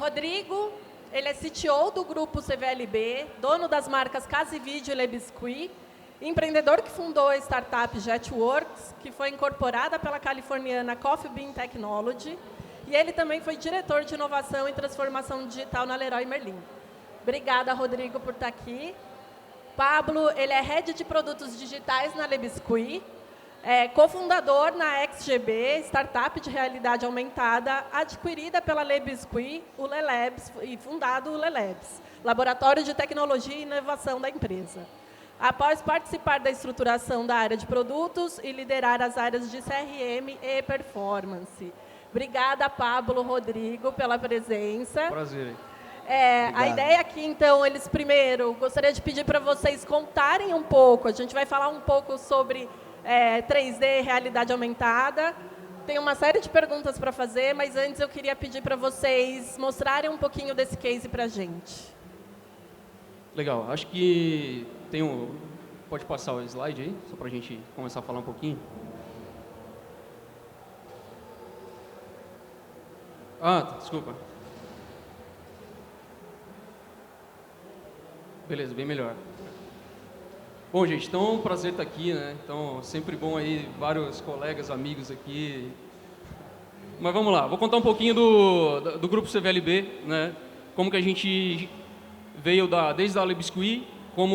Rodrigo, ele é CTO do grupo CVLB, dono das marcas Casa e Vídeo e Le Biscuit, empreendedor que fundou a startup JetWorks, que foi incorporada pela californiana Coffee Bean Technology, e ele também foi diretor de inovação e transformação digital na Leroy Merlin. Obrigada, Rodrigo, por estar aqui. Pablo, ele é head de produtos digitais na Le Biscuit, cofundador na XGB, startup de realidade aumentada, adquirida pela Le Biscuit, o LeLabs, e fundado o LeLabs, Laboratório de Tecnologia e Inovação da empresa. Após participar da estruturação da área de produtos e liderar as áreas de CRM e performance. Obrigada, Pablo, Rodrigo, pela presença. Prazer. A ideia aqui, então, eles primeiro, gostaria de pedir para vocês contarem um pouco, a gente vai falar um pouco sobre 3D, realidade aumentada. Tem uma série de perguntas para fazer, mas antes eu queria pedir para vocês mostrarem um pouquinho desse case para a gente. Legal, acho que tem um... Pode passar o slide aí, só para a gente começar a falar um pouquinho. Desculpa. Beleza, bem melhor. Bom, gente, então é um prazer estar aqui, né? Então, sempre bom aí, vários colegas, amigos aqui. Mas vamos lá, vou contar um pouquinho do grupo CVLB, né? Como que a gente veio desde a Le Biscuit, como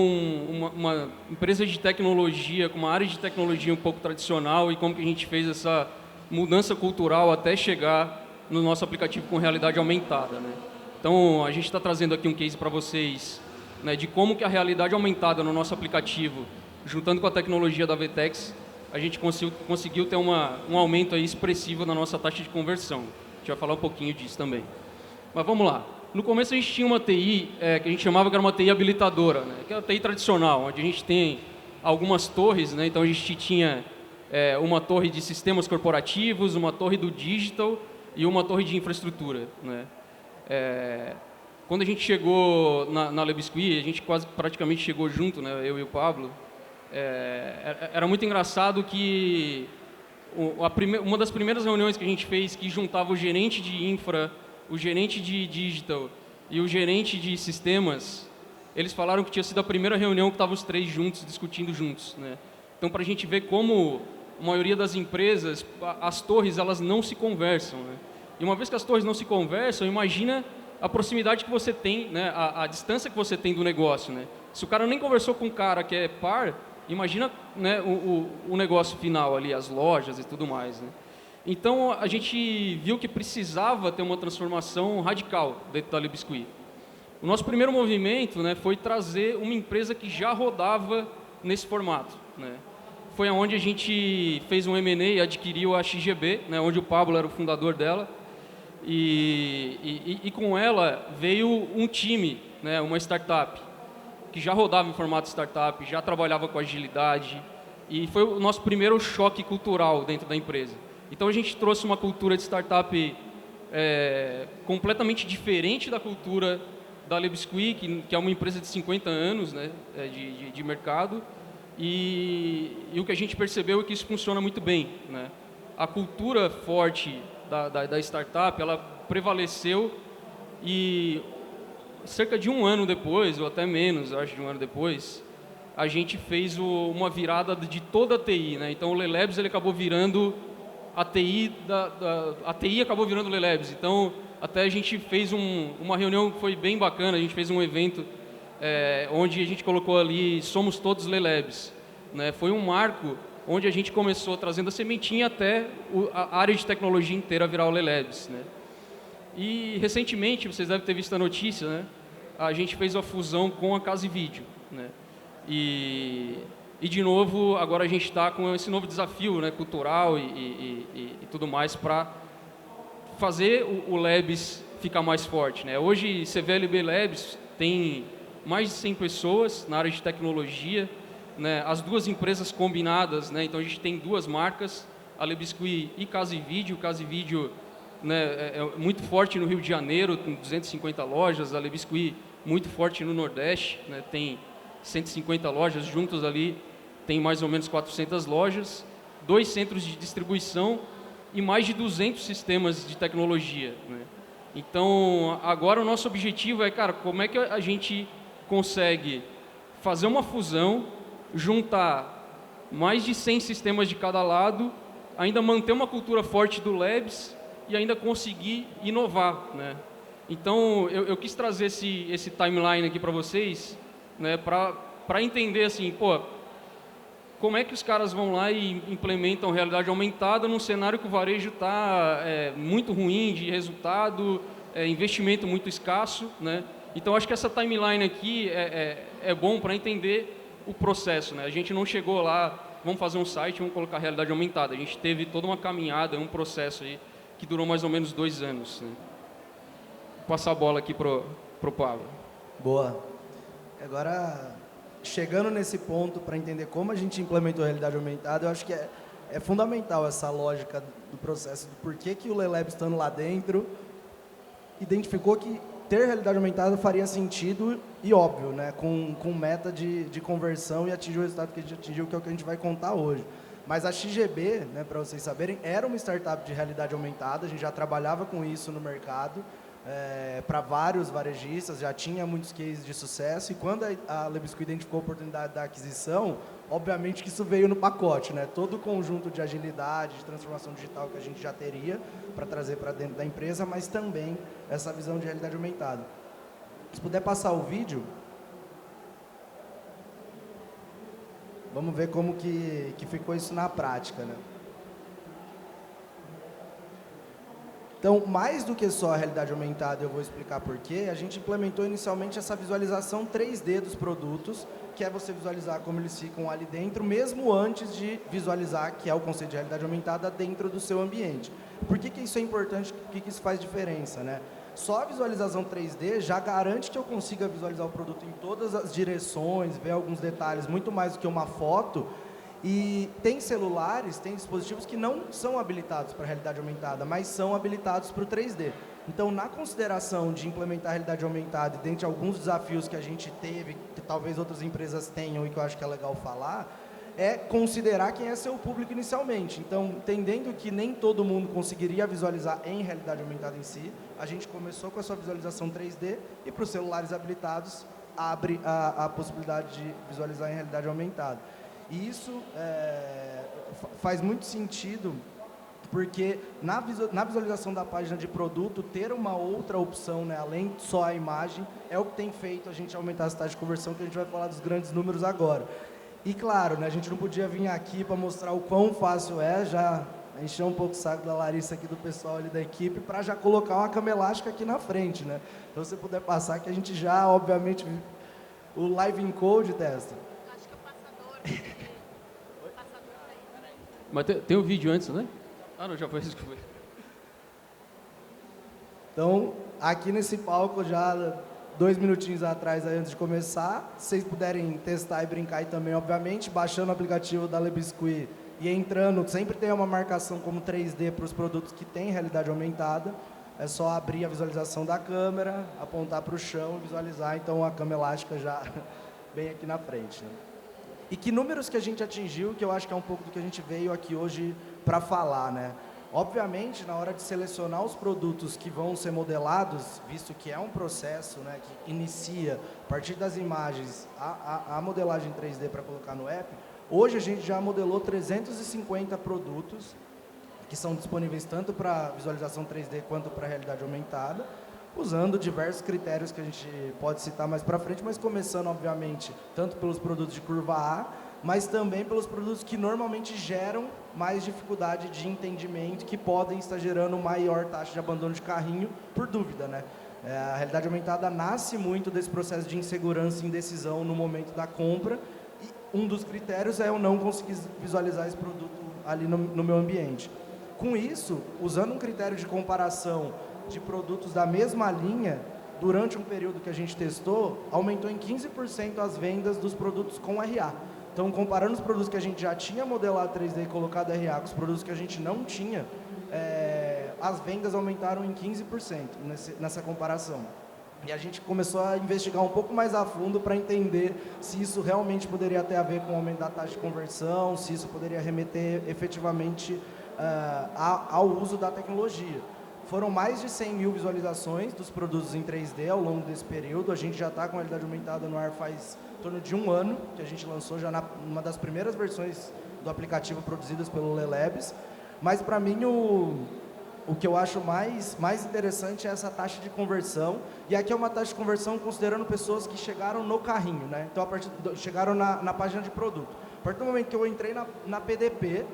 uma empresa de tecnologia, com uma área de tecnologia um pouco tradicional, e como que a gente fez essa mudança cultural até chegar no nosso aplicativo com realidade aumentada, né? Então, a gente está trazendo aqui um case para vocês, né, de como que a realidade aumentada no nosso aplicativo, juntando com a tecnologia da VTEX, a gente conseguiu ter um aumento aí expressivo na nossa taxa de conversão. A gente vai falar um pouquinho disso também. Mas vamos lá. No começo a gente tinha uma TI que a gente chamava que era uma TI habilitadora, né, que é a TI tradicional, onde a gente tem algumas torres, né, então a gente tinha uma torre de sistemas corporativos, uma torre do digital e uma torre de infraestrutura, né. Quando a gente chegou na Le Biscuit, a gente praticamente chegou junto, né, eu e o Pablo, era muito engraçado que uma das primeiras reuniões que a gente fez, que juntava o gerente de infra, o gerente de digital e o gerente de sistemas, eles falaram que tinha sido a primeira reunião que estavam os três juntos, discutindo juntos, né. Então, para a gente ver como a maioria das empresas, as torres, elas não se conversam, né. E uma vez que as torres não se conversam, imagina a proximidade que você tem, né, a distância que você tem do negócio, né. Se o cara nem conversou com um cara que é par, imagina, né, o negócio final ali, as lojas e tudo mais, né. Então, a gente viu que precisava ter uma transformação radical dentro da Le Biscuit. O nosso primeiro movimento, né, foi trazer uma empresa que já rodava nesse formato, né. Foi onde a gente fez um M&A e adquiriu a XGB, né, onde o Pablo era o fundador dela. E com ela veio um time, né, uma startup, que já rodava em formato startup, já trabalhava com agilidade, e foi o nosso primeiro choque cultural dentro da empresa. Então a gente trouxe uma cultura de startup completamente diferente da cultura da Le Biscuit, que é uma empresa de 50 anos, né, de mercado, e o que a gente percebeu é que isso funciona muito bem, né. A cultura forte da startup, ela prevaleceu, e cerca de um ano depois, ou até menos, acho, de um ano depois, a gente fez uma virada de toda a TI, né? Então o LeLabs, ele acabou virando a TI, a TI acabou virando o LeLabs. Então até a gente fez uma reunião que foi bem bacana, a gente fez um evento onde a gente colocou ali, somos todos LeLabs, né? Foi um marco onde a gente começou trazendo a sementinha até a área de tecnologia inteira virar o LeLabs, né? E recentemente, vocês devem ter visto a notícia, né? A gente fez a fusão com a Casa e Vídeo, né? E de novo, agora a gente está com esse novo desafio, né, cultural e tudo mais, para fazer o Labs ficar mais forte, né? Hoje, CVLB Labs tem mais de 100 pessoas na área de tecnologia, né, as duas empresas combinadas, né, então a gente tem duas marcas, a Le Biscuit e Casa e Vídeo. Casa e Vídeo, né, é muito forte no Rio de Janeiro, com 250 lojas, a Le Biscuit muito forte no Nordeste, né, tem 150 lojas, juntos ali tem mais ou menos 400 lojas, 2 centros de distribuição e mais de 200 sistemas de tecnologia, né. Então, agora o nosso objetivo é, cara, como é que a gente consegue fazer uma fusão, juntar mais de 100 sistemas de cada lado, ainda manter uma cultura forte do Labs e ainda conseguir inovar, né? Então, eu quis trazer esse timeline aqui para vocês, né, para entender assim, pô, como é que os caras vão lá e implementam realidade aumentada num cenário que o varejo está muito ruim de resultado, investimento muito escasso, né? Então, acho que essa timeline aqui é bom para entender o processo, né? A gente não chegou lá, vamos fazer um site, vamos colocar realidade aumentada. A gente teve toda uma caminhada, um processo aí que durou mais ou menos 2 anos, né? Vou passar a bola aqui pro Pablo. Boa. Agora, chegando nesse ponto para entender como a gente implementou a realidade aumentada, eu acho que é fundamental essa lógica do processo, do porquê que o Lelab, estando lá dentro, identificou que ter realidade aumentada faria sentido e óbvio, né, com meta de conversão e atingir o resultado que a gente atingiu, que é o que a gente vai contar hoje. Mas a XGB, né, para vocês saberem, era uma startup de realidade aumentada, a gente já trabalhava com isso no mercado, para vários varejistas, já tinha muitos cases de sucesso, e quando a Lebisco identificou a oportunidade da aquisição, obviamente que isso veio no pacote, né? Todo o conjunto de agilidade, de transformação digital que a gente já teria para trazer para dentro da empresa, mas também essa visão de realidade aumentada. Se puder passar o vídeo, vamos ver como que ficou isso na prática, né? Então, mais do que só a realidade aumentada, eu vou explicar por quê, a gente implementou inicialmente essa visualização 3D dos produtos, que é você visualizar como eles ficam ali dentro, mesmo antes de visualizar, que é o conceito de realidade aumentada, dentro do seu ambiente. Por que isso é importante? Por que isso faz diferença, né? Só a visualização 3D já garante que eu consiga visualizar o produto em todas as direções, ver alguns detalhes, muito mais do que uma foto. E tem celulares, tem dispositivos que não são habilitados para a realidade aumentada, mas são habilitados para o 3D. Então, na consideração de implementar a realidade aumentada, e dentre alguns desafios que a gente teve, que talvez outras empresas tenham e que eu acho que é legal falar, é considerar quem é seu público inicialmente. Então, entendendo que nem todo mundo conseguiria visualizar em realidade aumentada em si, a gente começou com a sua visualização 3D e para os celulares habilitados, abre a possibilidade de visualizar em realidade aumentada. E isso faz muito sentido, porque na visualização da página de produto, ter uma outra opção, né, além de só a imagem, é o que tem feito a gente aumentar as taxas de conversão, que a gente vai falar dos grandes números agora. E claro, né, a gente não podia vir aqui para mostrar o quão fácil é, já encher um pouco o saco da Larissa aqui, do pessoal ali da equipe, para já colocar uma cama elástica aqui na frente, né? Então, se você puder passar, que a gente já, obviamente, o Live Encode testa. Acho que o passador... Mas tem o vídeo antes, né? Ah, não, já foi isso que foi. Então, aqui nesse palco, já 2 minutinhos atrás, aí, antes de começar, se vocês puderem testar e brincar aí também, obviamente, baixando o aplicativo da Lebiscuit e entrando, sempre tem uma marcação como 3D para os produtos que têm realidade aumentada. É só abrir a visualização da câmera, apontar para o chão e visualizar, então, a cama elástica já bem aqui na frente, né? E que números que a gente atingiu, que eu acho que é um pouco do que a gente veio aqui hoje para falar, né? Obviamente, na hora de selecionar os produtos que vão ser modelados, visto que é um processo, né, que inicia a partir das imagens a modelagem 3D para colocar no app, hoje a gente já modelou 350 produtos que são disponíveis tanto para visualização 3D quanto para realidade aumentada, usando diversos critérios que a gente pode citar mais para frente, mas começando, obviamente, tanto pelos produtos de curva A, mas também pelos produtos que normalmente geram mais dificuldade de entendimento, que podem estar gerando maior taxa de abandono de carrinho por dúvida, né? A realidade aumentada nasce muito desse processo de insegurança e indecisão no momento da compra, e um dos critérios é eu não conseguir visualizar esse produto ali no meu ambiente. Com isso, usando um critério de comparação de produtos da mesma linha, durante um período que a gente testou, aumentou em 15% as vendas dos produtos com RA. Então, comparando os produtos que a gente já tinha modelado 3D e colocado RA com os produtos que a gente não tinha, as vendas aumentaram em 15% nessa comparação. E a gente começou a investigar um pouco mais a fundo para entender se isso realmente poderia ter a ver com o aumento da taxa de conversão, se isso poderia remeter efetivamente ao uso da tecnologia. foram mais de 100 mil visualizações dos produtos em 3D ao longo desse período. A gente já está com a realidade aumentada no ar faz em torno de 1 ano, que a gente lançou já numa das primeiras versões do aplicativo produzidas pelo Lelabs. Mas, para mim, o que eu acho mais interessante é essa taxa de conversão. E aqui é uma taxa de conversão considerando pessoas que chegaram no carrinho, né? Então, chegaram na página de produto. A partir do momento que eu entrei na PDP,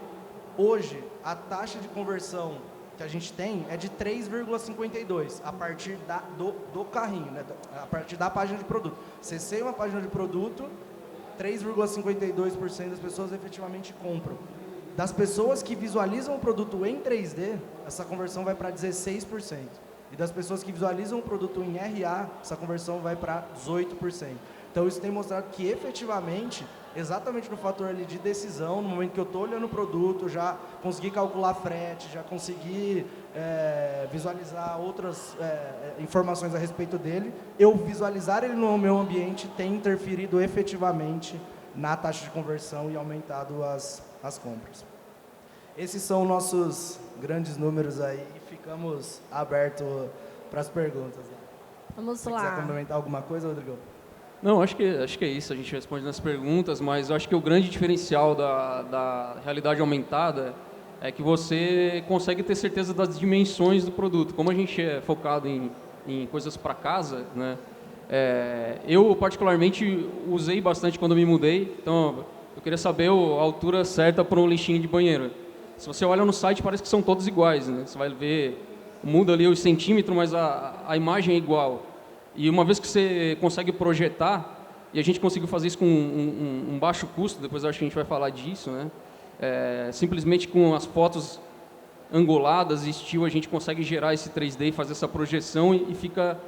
hoje, a taxa de conversão que a gente tem é de 3,52 a partir do carrinho, né? A partir da página de produto. Acessei uma página de produto, 3,52% das pessoas efetivamente compram. Das pessoas que visualizam o produto em 3D, essa conversão vai para 16%. E das pessoas que visualizam o produto em RA, essa conversão vai para 18%. Então, isso tem mostrado que, efetivamente, exatamente no fator ali de decisão, no momento que eu estou olhando o produto, já consegui calcular frete, já consegui visualizar outras informações a respeito dele, eu visualizar ele no meu ambiente tem interferido efetivamente na taxa de conversão e aumentado as compras. Esses são nossos grandes números aí e ficamos abertos para as perguntas. Vamos lá. Se quiser complementar alguma coisa, Rodrigo? Não, acho que é isso, a gente responde nas perguntas, mas eu acho que o grande diferencial da realidade aumentada é que você consegue ter certeza das dimensões do produto. Como a gente é focado em coisas para casa, né? Eu particularmente usei bastante quando me mudei, então eu queria saber a altura certa para um lixinho de banheiro. Se você olha no site, parece que são todos iguais, né? Você vai ver, muda ali os centímetros, mas a imagem é igual. E uma vez que você consegue projetar, e a gente conseguiu fazer isso com um baixo custo, depois eu acho que a gente vai falar disso, né? Simplesmente com as fotos anguladas e steel, a gente consegue gerar esse 3D e fazer essa projeção e fica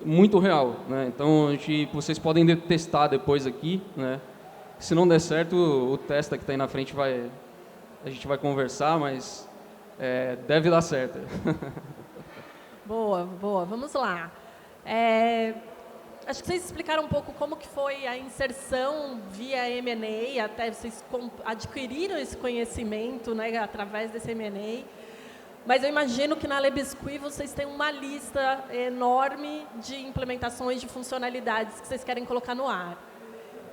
muito real, né? Então, vocês podem testar depois aqui, né? Se não der certo, o testa que está aí na frente a gente vai conversar, mas deve dar certo. Boa, boa. Vamos lá. Acho que vocês explicaram um pouco como que foi a inserção via M&A, até vocês adquiriram esse conhecimento, né, através desse M&A. Mas eu imagino que na Lebiscuit vocês têm uma lista enorme de implementações de funcionalidades que vocês querem colocar no ar.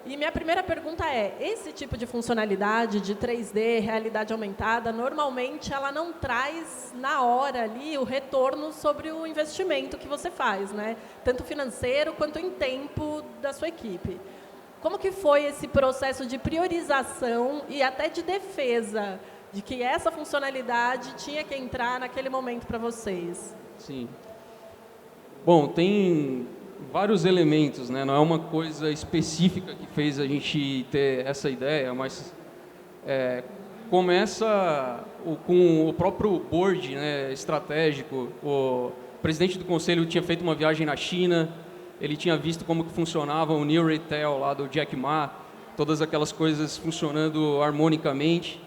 E minha primeira pergunta é, esse tipo de funcionalidade de 3D, realidade aumentada, normalmente ela não traz na hora ali o retorno sobre o investimento que você faz, né? Tanto financeiro quanto em tempo da sua equipe. Como que foi esse processo de priorização e até de defesa de que essa funcionalidade tinha que entrar naquele momento para vocês? Sim. Bom, tem vários elementos, né? Não é uma coisa específica que fez a gente ter essa ideia, mas começa com o próprio board, né, estratégico. O presidente do conselho tinha feito uma viagem na China, ele tinha visto como que funcionava o New Retail lá do Jack Ma, todas aquelas coisas funcionando harmonicamente.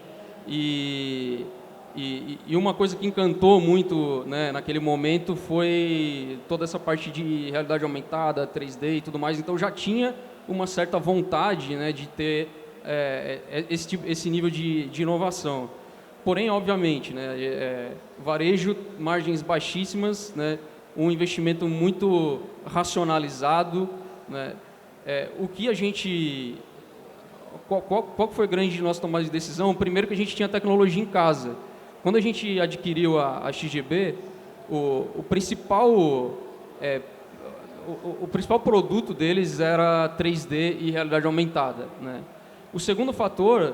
E uma coisa que encantou muito, né, naquele momento foi toda essa parte de realidade aumentada, 3D e tudo mais. Então já tinha uma certa vontade, né, de ter esse nível de inovação. Porém, obviamente, né, varejo, margens baixíssimas, né, um investimento muito racionalizado, né, o que a gente... Qual foi a grande nossa tomada de decisão? Primeiro que a gente tinha tecnologia em casa. Quando a gente adquiriu a XGB, o principal produto deles era 3D e realidade aumentada, né? O segundo fator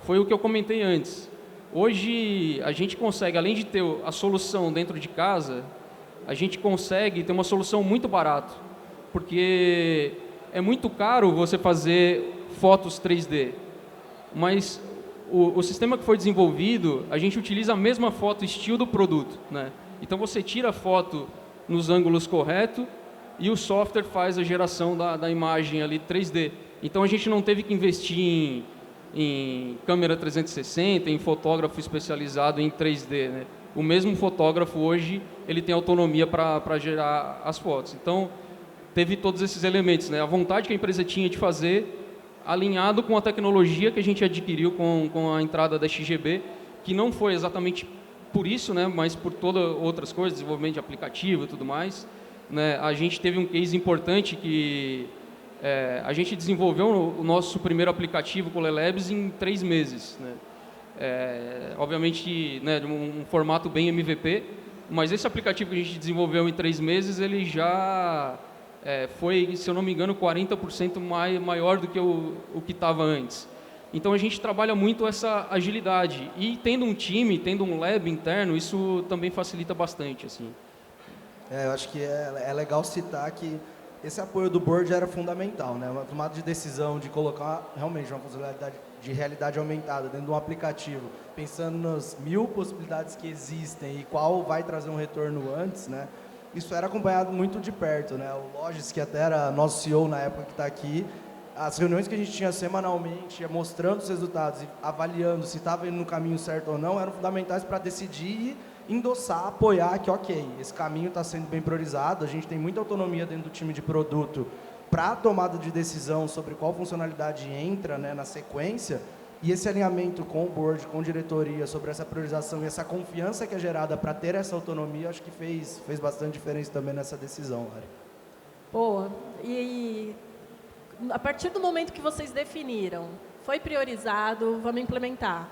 foi o que eu comentei antes. Hoje, a gente consegue, além de ter a solução dentro de casa, a gente consegue ter uma solução muito barata, porque é muito caro você fazer fotos 3D, mas o sistema que foi desenvolvido, a gente utiliza a mesma foto estilo do produto, né? Então você tira a foto nos ângulos corretos e o software faz a geração da imagem ali 3D. Então a gente não teve que investir em câmera 360, em fotógrafo especializado em 3D, né? O mesmo fotógrafo hoje, ele tem autonomia para gerar as fotos. Então teve todos esses elementos, né? A vontade que a empresa tinha de fazer, alinhado com a tecnologia que a gente adquiriu com a entrada da XGB, que não foi exatamente por isso, né, mas por todas outras coisas, desenvolvimento de aplicativo e tudo mais, né, a gente teve um case importante que a gente desenvolveu o nosso primeiro aplicativo com o Lelabs em 3 meses, né? Obviamente, né, de um formato bem MVP, mas esse aplicativo que a gente desenvolveu em 3 meses, ele já foi, se eu não me engano, 40% maior do que o que estava antes. Então a gente trabalha muito essa agilidade e tendo um time, tendo um lab interno, isso também facilita bastante, assim. Eu acho que é legal citar que esse apoio do board era fundamental, né? Uma tomada de decisão de colocar realmente uma possibilidade de realidade aumentada dentro de um aplicativo, pensando nas 1000 possibilidades que existem e qual vai trazer um retorno antes, né? Isso era acompanhado muito de perto, né? O Logis, que até era nosso CEO na época que está aqui, as reuniões que a gente tinha semanalmente, mostrando os resultados e avaliando se estava indo no caminho certo ou não, eram fundamentais para decidir e endossar, apoiar que, ok, esse caminho está sendo bem priorizado, a gente tem muita autonomia dentro do time de produto para a tomada de decisão sobre qual funcionalidade entra, né, na sequência, e esse alinhamento com o board, com a diretoria, sobre essa priorização e essa confiança que é gerada para ter essa autonomia, acho que fez bastante diferença também nessa decisão, Lari. Boa. E a partir do momento que vocês definiram, foi priorizado, vamos implementar.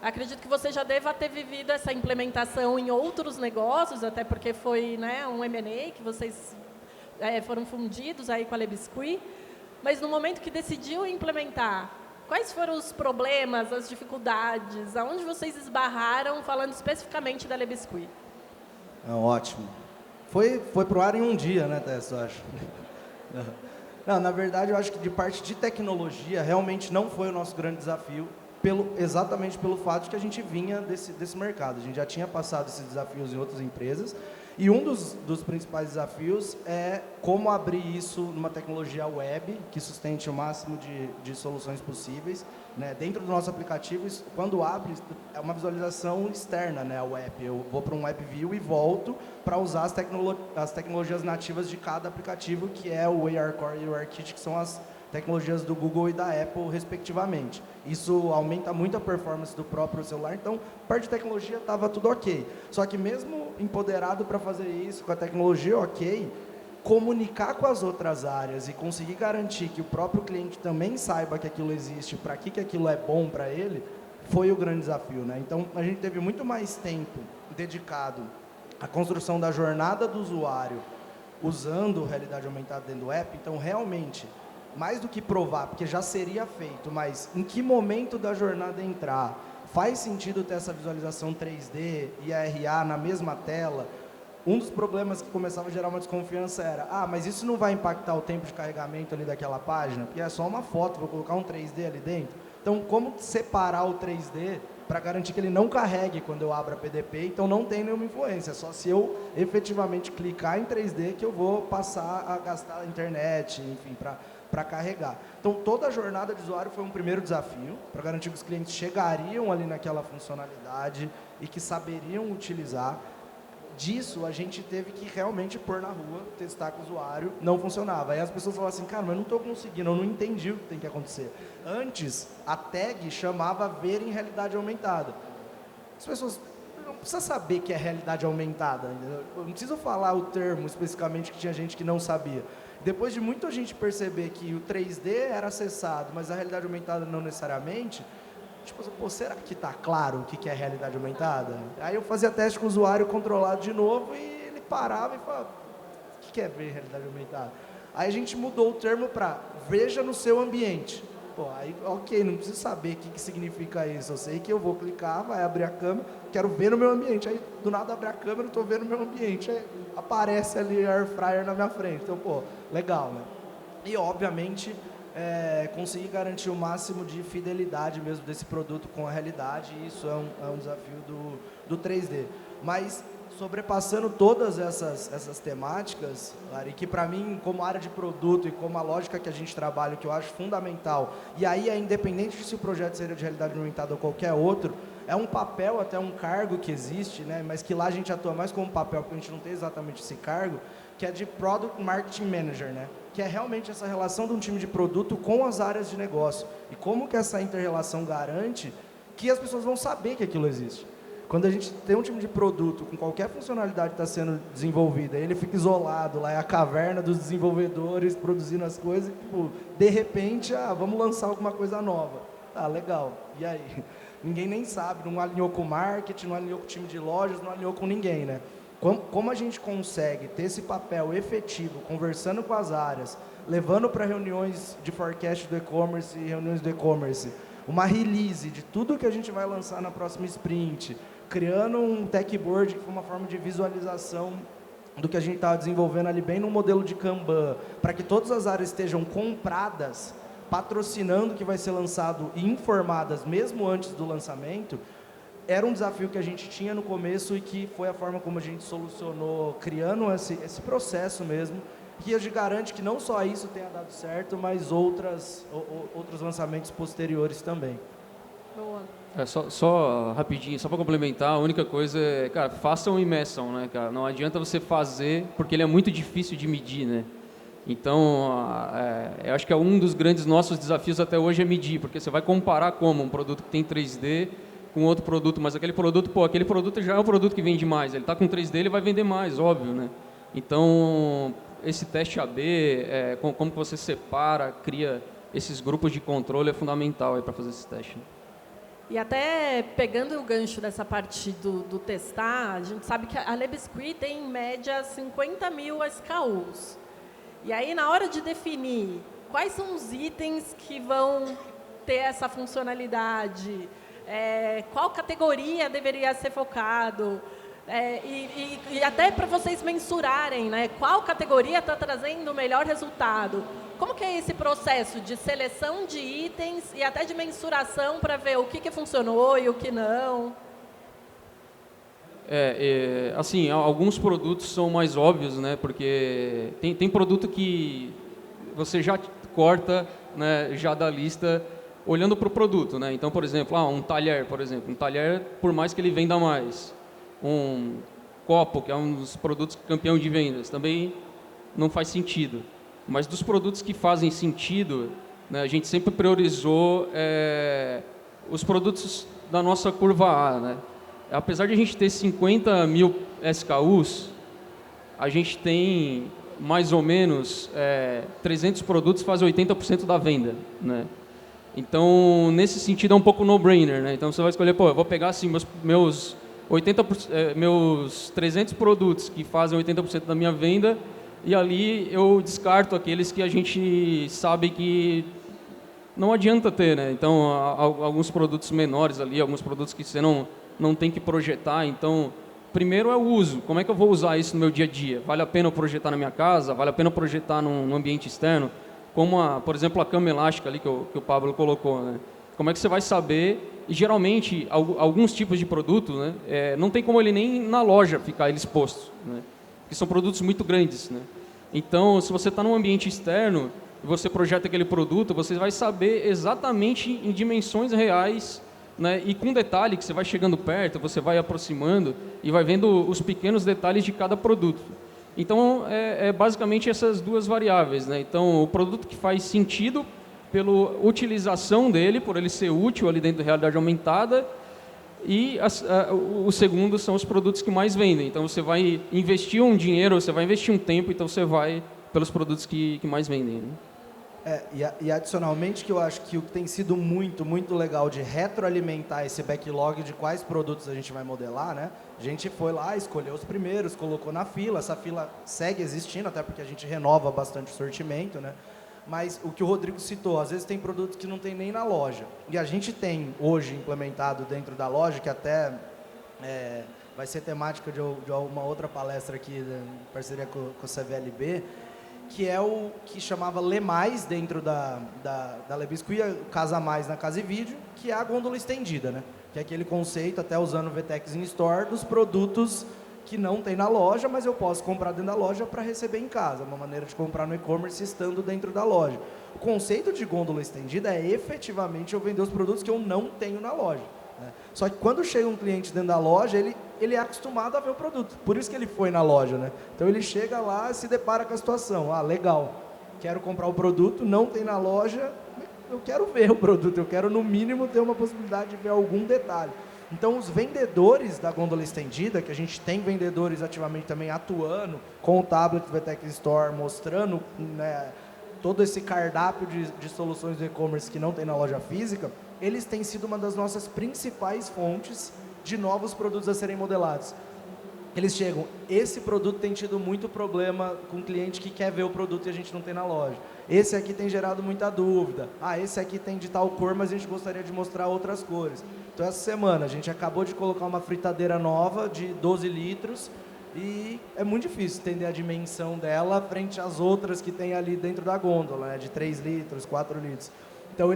Acredito que você já deva ter vivido essa implementação em outros negócios, até porque foi, né, um M&A que vocês foram fundidos aí com a Lebiscuit. Mas no momento que decidiu implementar, quais foram os problemas, as dificuldades, aonde vocês esbarraram, falando especificamente da Lebiscuit? Ótimo. Foi para o ar em um dia, né, Tess, eu acho. Não, na verdade, eu acho que de parte de tecnologia, realmente não foi o nosso grande desafio, exatamente pelo fato de que a gente vinha desse mercado. A gente já tinha passado esses desafios em outras empresas, e um dos principais desafios é como abrir isso numa tecnologia web, que sustente o máximo de soluções possíveis, né? Dentro do nosso aplicativo, quando abre, é uma visualização externa, né, a web. Eu vou para um web view e volto para usar as tecnologias nativas de cada aplicativo, que é o ARCore e o ARKit, que são as tecnologias do Google e da Apple, respectivamente. Isso aumenta muito a performance do próprio celular, então, parte de tecnologia estava tudo ok. Só que mesmo empoderado para fazer isso, com a tecnologia ok, comunicar com as outras áreas e conseguir garantir que o próprio cliente também saiba que aquilo existe, para que aquilo é bom para ele, foi o grande desafio, né? Então, a gente teve muito mais tempo dedicado à construção da jornada do usuário, usando realidade aumentada dentro do app. Então, realmente, mais do que provar, porque já seria feito, mas em que momento da jornada entrar? Faz sentido ter essa visualização 3D e ARA na mesma tela? Um dos problemas que começava a gerar uma desconfiança era, mas isso não vai impactar o tempo de carregamento ali daquela página? Porque é só uma foto, vou colocar um 3D ali dentro. Então, como separar o 3D para garantir que ele não carregue quando eu abro a PDP, então não tem nenhuma influência, só se eu efetivamente clicar em 3D que eu vou passar a gastar a internet, enfim, para carregar. Então, toda a jornada de usuário foi um primeiro desafio, para garantir que os clientes chegariam ali naquela funcionalidade e que saberiam utilizar. Disso, a gente teve que realmente pôr na rua, testar com o usuário, não funcionava. Aí as pessoas falavam assim, cara, mas eu não estou conseguindo, eu não entendi o que tem que acontecer. Antes, a tag chamava ver em realidade aumentada. As pessoas não precisam saber que é realidade aumentada, entendeu? Eu não preciso falar o termo especificamente, que tinha gente que não sabia. Depois de muita gente perceber que o 3D era acessado, mas a realidade aumentada não necessariamente, tipo, pô, será que está claro o que é realidade aumentada? Aí eu fazia teste com o usuário controlado de novo e ele parava e falava, o que é ver realidade aumentada? Aí a gente mudou o termo para veja no seu ambiente. Pô, aí, ok, não preciso saber o que significa isso. Eu sei que eu vou clicar, vai abrir a câmera, quero ver no meu ambiente. Aí, do nada, abre a câmera, estou vendo no meu ambiente. Aí aparece ali a air fryer na minha frente. Então, pô, legal, né? E, obviamente, conseguir garantir o máximo de fidelidade mesmo desse produto com a realidade. E isso é um desafio do 3D. Mas, sobrepassando todas essas temáticas, Lari, que para mim, como área de produto e como a lógica que a gente trabalha, que eu acho fundamental, e aí é independente de se o projeto seja de realidade aumentada ou qualquer outro, é um papel, até um cargo que existe, né, mas que lá a gente atua mais como papel, porque a gente não tem exatamente esse cargo, que é de Product Marketing Manager, né, que é realmente essa relação de um time de produto com as áreas de negócio. E como que essa inter-relação garante que as pessoas vão saber que aquilo existe. quando a gente tem um time de produto com qualquer funcionalidade que está sendo desenvolvida, ele fica isolado, lá é a caverna dos desenvolvedores produzindo as coisas, e, tipo, de repente, vamos lançar alguma coisa nova. Ah, legal. E aí? Ninguém nem sabe, não alinhou com o marketing, não alinhou com o time de lojas, não alinhou com ninguém, né? Como a gente consegue ter esse papel efetivo, conversando com as áreas, levando para reuniões de forecast do e-commerce e reuniões do e-commerce, uma release de tudo que a gente vai lançar na próxima sprint, criando um tech board que foi uma forma de visualização do que a gente estava desenvolvendo ali bem no modelo de Kanban, para que todas as áreas estejam compradas, patrocinando o que vai ser lançado e informadas mesmo antes do lançamento, era um desafio que a gente tinha no começo e que foi a forma como a gente solucionou, criando esse processo mesmo, que a gente garante que não só isso tenha dado certo, mas outros lançamentos posteriores também. Boa. Só rapidinho, só para complementar, a única coisa é, cara, façam e meçam, né, cara? Não adianta você fazer, porque ele é muito difícil de medir, né? Então, eu acho que um dos grandes nossos desafios até hoje é medir, porque você vai comparar como um produto que tem 3D com outro produto, mas aquele produto já é um produto que vende mais, ele está com 3D, ele vai vender mais, óbvio, né? Então, esse teste AB, como que você separa, cria esses grupos de controle é fundamental para fazer esse teste. E até pegando o gancho dessa parte do testar, a gente sabe que a Le Biscuit tem em média 50 mil SKUs. E aí, na hora de definir quais são os itens que vão ter essa funcionalidade, qual categoria deveria ser focado, e até para vocês mensurarem, né, qual categoria está trazendo o melhor resultado. Como que é esse processo de seleção de itens e até de mensuração para ver o que funcionou e o que não? Assim, alguns produtos são mais óbvios, né, porque tem produto que você já corta, né, já da lista olhando para o produto, né? Então, por exemplo, um talher, por mais que ele venda mais, um copo, que é um dos produtos campeão de vendas, também não faz sentido. Mas dos produtos que fazem sentido, né, a gente sempre priorizou os produtos da nossa curva A, né? Apesar de a gente ter 50 mil SKUs, a gente tem mais ou menos 300 produtos que fazem 80% da venda, né? Então, nesse sentido, é um pouco no-brainer, né? Então, você vai escolher, eu vou pegar assim, meus 300 produtos que fazem 80% da minha venda e ali eu descarto aqueles que a gente sabe que não adianta ter, né? Então, alguns produtos menores ali, alguns produtos que você não tem que projetar. Então, primeiro é o uso. Como é que eu vou usar isso no meu dia a dia? Vale a pena eu projetar na minha casa? Vale a pena eu projetar num ambiente externo? Como, por exemplo, a cama elástica ali que o Pablo colocou, né? Como é que você vai saber? E, geralmente, alguns tipos de produtos, né, não tem como ele nem na loja ficar ele exposto, né? Porque são produtos muito grandes, né? Então, se você está num ambiente externo e você projeta aquele produto, você vai saber exatamente em dimensões reais, né, e com detalhe que você vai chegando perto, você vai aproximando e vai vendo os pequenos detalhes de cada produto. Então, basicamente essas duas variáveis, né? Então, o produto que faz sentido pela utilização dele, por ele ser útil ali dentro da realidade aumentada, e o segundo são os produtos que mais vendem. Então, você vai investir um dinheiro, você vai investir um tempo, então você vai pelos produtos que mais vendem, né? E adicionalmente, que eu acho que o que tem sido muito, muito legal de retroalimentar esse backlog de quais produtos a gente vai modelar, né? A gente foi lá, escolheu os primeiros, colocou na fila, essa fila segue existindo, até porque a gente renova bastante o sortimento, né? Mas o que o Rodrigo citou, às vezes tem produtos que não tem nem na loja. E a gente tem hoje implementado dentro da loja, que até vai ser temática de uma outra palestra aqui, em parceria com o CVLB, que é o que chamava Lê Mais dentro da Le Biscuit, Casa Mais na Casa e Vídeo, que é a gôndola estendida, né? Que é aquele conceito, até usando o VTEX in Store, dos produtos que não tem na loja, mas eu posso comprar dentro da loja para receber em casa. Uma maneira de comprar no e-commerce estando dentro da loja. O conceito de gôndola estendida é efetivamente eu vender os produtos que eu não tenho na loja, né? Só que quando chega um cliente dentro da loja, ele é acostumado a ver o produto. Por isso que ele foi na loja, né? Então ele chega lá e se depara com a situação. Legal, quero comprar o produto, não tem na loja, eu quero ver o produto, eu quero no mínimo ter uma possibilidade de ver algum detalhe. Então, os vendedores da gôndola estendida, que a gente tem vendedores ativamente também atuando com o tablet VTEX Store, mostrando, né, todo esse cardápio de soluções do e-commerce que não tem na loja física, eles têm sido uma das nossas principais fontes de novos produtos a serem modelados. Eles chegam, esse produto tem tido muito problema com o cliente que quer ver o produto e a gente não tem na loja. Esse aqui tem gerado muita dúvida. Esse aqui tem de tal cor, mas a gente gostaria de mostrar outras cores. Então, essa semana, a gente acabou de colocar uma fritadeira nova de 12 litros e é muito difícil entender a dimensão dela frente às outras que tem ali dentro da gôndola, né, de 3 litros, 4 litros. Então,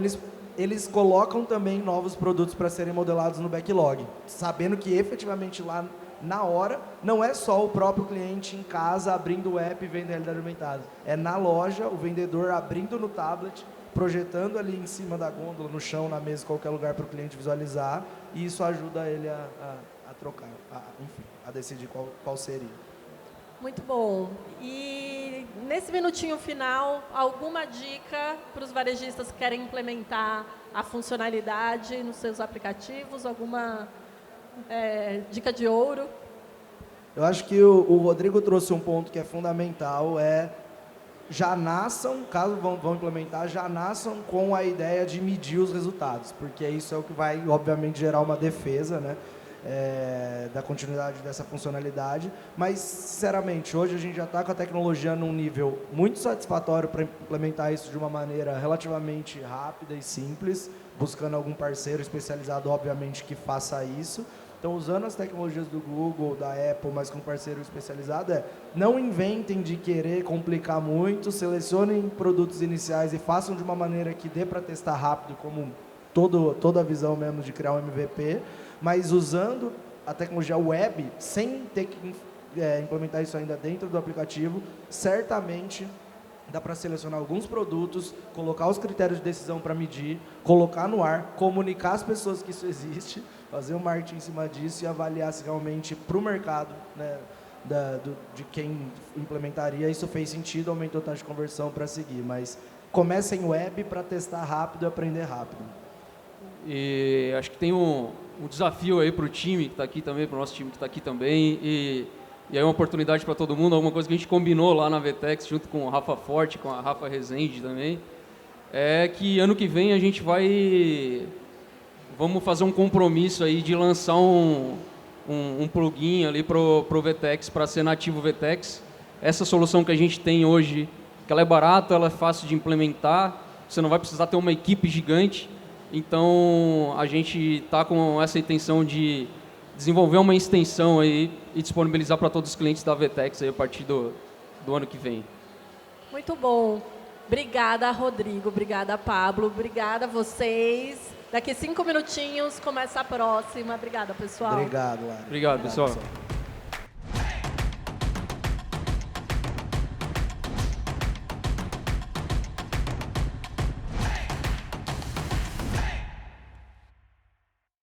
eles colocam também novos produtos para serem modelados no backlog, sabendo que efetivamente lá na hora, não é só o próprio cliente em casa abrindo o app e vendo realidade aumentada. É na loja, o vendedor abrindo no tablet, projetando ali em cima da gôndola, no chão, na mesa, qualquer lugar para o cliente visualizar, e isso ajuda ele a trocar, enfim, a decidir qual seria. Muito bom. E nesse minutinho final, alguma dica para os varejistas que querem implementar a funcionalidade nos seus aplicativos? Alguma dica de ouro? Eu acho que o Rodrigo trouxe um ponto que é fundamental, já nasçam, caso vão implementar, já nasçam com a ideia de medir os resultados, porque isso é o que vai, obviamente, gerar uma defesa, né, da continuidade dessa funcionalidade, mas, sinceramente, hoje a gente já está com a tecnologia num nível muito satisfatório para implementar isso de uma maneira relativamente rápida e simples, buscando algum parceiro especializado, obviamente, que faça isso. Então, usando as tecnologias do Google, da Apple, mas com parceiro especializado, não inventem de querer complicar muito, selecionem produtos iniciais e façam de uma maneira que dê para testar rápido, como toda a visão mesmo de criar um MVP, mas usando a tecnologia web, sem ter que implementar isso ainda dentro do aplicativo, certamente dá para selecionar alguns produtos, colocar os critérios de decisão para medir, colocar no ar, comunicar às pessoas que isso existe, fazer um marketing em cima disso e avaliar se realmente para o mercado, né, de quem implementaria, isso fez sentido, aumentou a taxa de conversão para seguir. Mas comecem web para testar rápido e aprender rápido. E acho que tem um desafio aí para o time que está aqui também, para o nosso time que está aqui também, e aí uma oportunidade para todo mundo, alguma coisa que a gente combinou lá na VTEX, junto com o Rafa Forte, com a Rafa Rezende também, é que ano que vem a gente vamos fazer um compromisso aí de lançar um plugin ali pro VTEX, para ser nativo VTEX. Essa solução que a gente tem hoje, que ela é barata, ela é fácil de implementar, você não vai precisar ter uma equipe gigante, então a gente está com essa intenção de desenvolver uma extensão aí e disponibilizar para todos os clientes da VTEX aí a partir do ano que vem. Muito bom. Obrigada, Rodrigo. Obrigada, Pablo. Obrigada a vocês. Daqui 5 minutinhos começa a próxima. Obrigada, pessoal. Obrigado, Lara. Obrigado, pessoal.